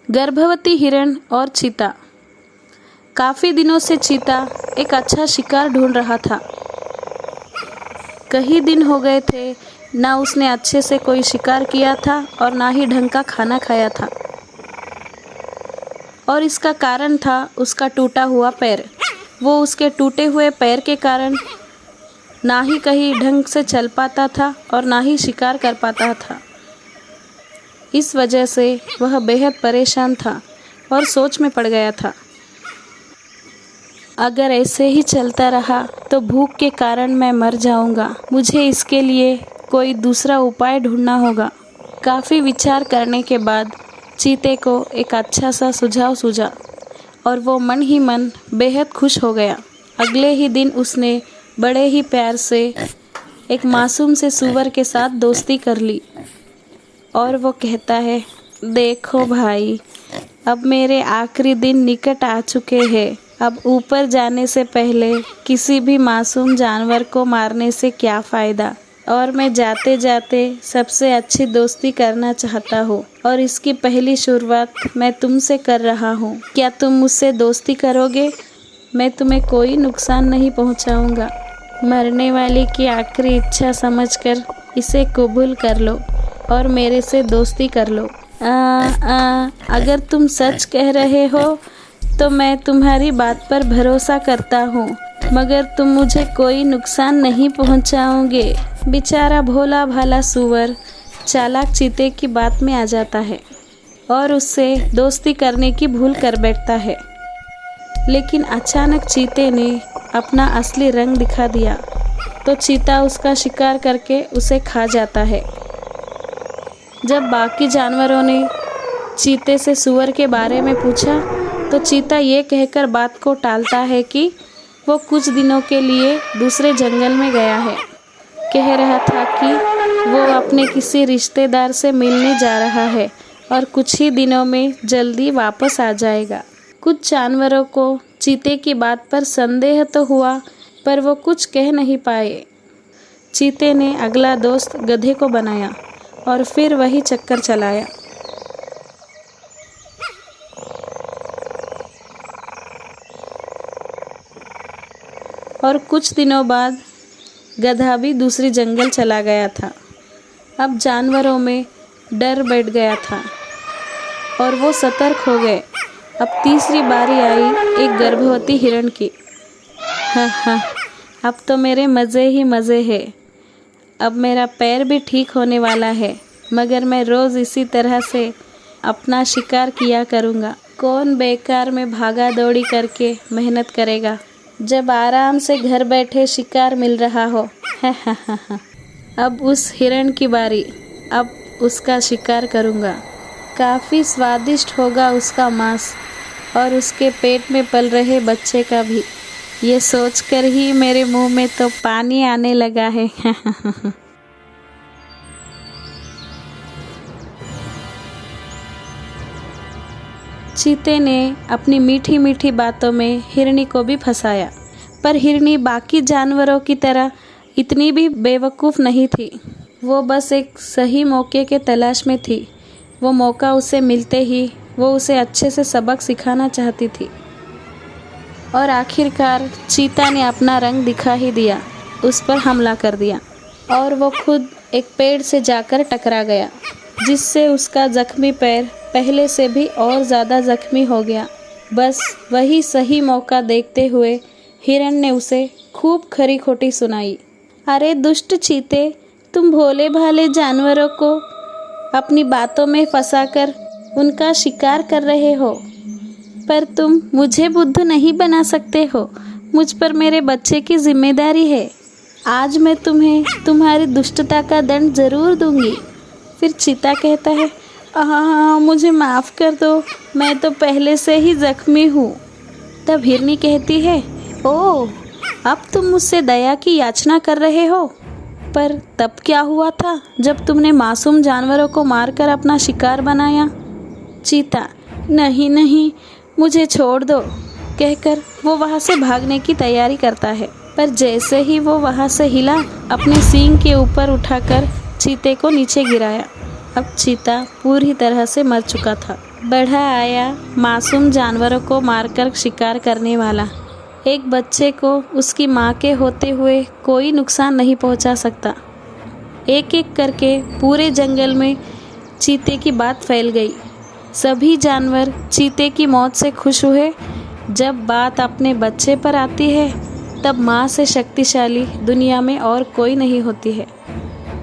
गर्भवती हिरण और चीता। काफ़ी दिनों से चीता एक अच्छा शिकार ढूंढ रहा था। कई दिन हो गए थे, ना उसने अच्छे से कोई शिकार किया था और ना ही ढंग का खाना खाया था। और इसका कारण था उसका टूटा हुआ पैर। वो उसके टूटे हुए पैर के कारण ना ही कहीं ढंग से चल पाता था और ना ही शिकार कर पाता था। इस वजह से वह बेहद परेशान था और सोच में पड़ गया था। अगर ऐसे ही चलता रहा तो भूख के कारण मैं मर जाऊंगा। मुझे इसके लिए कोई दूसरा उपाय ढूंढना होगा। काफ़ी विचार करने के बाद चीते को एक अच्छा सा सुझाव सूझा और वो मन ही मन बेहद खुश हो गया। अगले ही दिन उसने बड़े ही प्यार से एक मासूम से सूअर के साथ दोस्ती कर ली और वो कहता है, देखो भाई, अब मेरे आखिरी दिन निकट आ चुके हैं। अब ऊपर जाने से पहले किसी भी मासूम जानवर को मारने से क्या फ़ायदा, और मैं जाते जाते सबसे अच्छी दोस्ती करना चाहता हूँ और इसकी पहली शुरुआत मैं तुमसे कर रहा हूँ। क्या तुम मुझसे दोस्ती करोगे? मैं तुम्हें कोई नुकसान नहीं पहुँचाऊँगा। मरने वाले की आखिरी इच्छा समझकर इसे कबूल कर लो और मेरे से दोस्ती कर लो। अगर तुम सच कह रहे हो तो मैं तुम्हारी बात पर भरोसा करता हूँ, मगर तुम मुझे कोई नुकसान नहीं पहुँचाओगे। बेचारा भोला भाला सूअर चालाक चीते की बात में आ जाता है और उससे दोस्ती करने की भूल कर बैठता है। लेकिन अचानक चीते ने अपना असली रंग दिखा दिया तो चीता उसका शिकार करके उसे खा जाता है। जब बाकी जानवरों ने चीते से सूअर के बारे में पूछा तो चीता ये कहकर बात को टालता है कि वो कुछ दिनों के लिए दूसरे जंगल में गया है। कह रहा था कि वो अपने किसी रिश्तेदार से मिलने जा रहा है और कुछ ही दिनों में जल्दी वापस आ जाएगा। कुछ जानवरों को चीते की बात पर संदेह तो हुआ, पर वो कुछ कह नहीं पाए। चीते ने अगला दोस्त गधे को बनाया और फिर वही चक्कर चलाया। और कुछ दिनों बाद गधा भी दूसरी जंगल चला गया था। अब जानवरों में डर बैठ गया था और वो सतर्क हो गए। अब तीसरी बारी आई एक गर्भवती हिरण की। हाँ, अब तो मेरे मज़े ही मज़े हैं। अब मेरा पैर भी ठीक होने वाला है, मगर मैं रोज़ इसी तरह से अपना शिकार किया करूँगा। कौन बेकार में भागा दौड़ी करके मेहनत करेगा, जब आराम से घर बैठे शिकार मिल रहा हो। अब उस हिरण की बारी, अब उसका शिकार करूँगा। काफ़ी स्वादिष्ट होगा उसका मांस और उसके पेट में पल रहे बच्चे का भी। ये सोचकर ही मेरे मुंह में तो पानी आने लगा है। चीते ने अपनी मीठी मीठी बातों में हिरनी को भी फंसाया, पर हिरनी बाकी जानवरों की तरह इतनी भी बेवकूफ़ नहीं थी। वो बस एक सही मौके के तलाश में थी। वो मौका उसे मिलते ही वो उसे अच्छे से सबक सिखाना चाहती थी। और आखिरकार चीता ने अपना रंग दिखा ही दिया, उस पर हमला कर दिया और वो खुद एक पेड़ से जाकर टकरा गया, जिससे उसका जख्मी पैर पहले से भी और ज़्यादा जख्मी हो गया। बस वही सही मौका देखते हुए हिरण ने उसे खूब खरी खोटी सुनाई। अरे दुष्ट चीते, तुम भोले भाले जानवरों को अपनी बातों में फंसाकर उनका शिकार कर रहे हो, पर तुम मुझे बुद्धू नहीं बना सकते हो। मुझ पर मेरे बच्चे की जिम्मेदारी है। आज मैं तुम्हें तुम्हारी दुष्टता का दंड ज़रूर दूंगी। फिर चीता कहता है, हाँ, मुझे माफ़ कर दो, मैं तो पहले से ही ज़ख्मी हूँ। तब हिरनी कहती है, ओह, अब तुम मुझसे दया की याचना कर रहे हो, पर तब क्या हुआ था जब तुमने मासूम जानवरों को मारकर अपना शिकार बनाया? चीता, नहीं नहीं, मुझे छोड़ दो, कहकर वो वहाँ से भागने की तैयारी करता है। पर जैसे ही वो वहाँ से हिला, अपने सींग के ऊपर उठाकर चीते को नीचे गिराया। अब चीता पूरी तरह से मर चुका था। बढ़ा आया मासूम जानवरों को मारकर शिकार करने वाला। एक बच्चे को उसकी माँ के होते हुए कोई नुकसान नहीं पहुँचा सकता। एक एक करके पूरे जंगल में चीते की बात फैल गई। सभी जानवर चीते की मौत से खुश हुए। जब बात अपने बच्चे पर आती है तब माँ से शक्तिशाली दुनिया में और कोई नहीं होती है।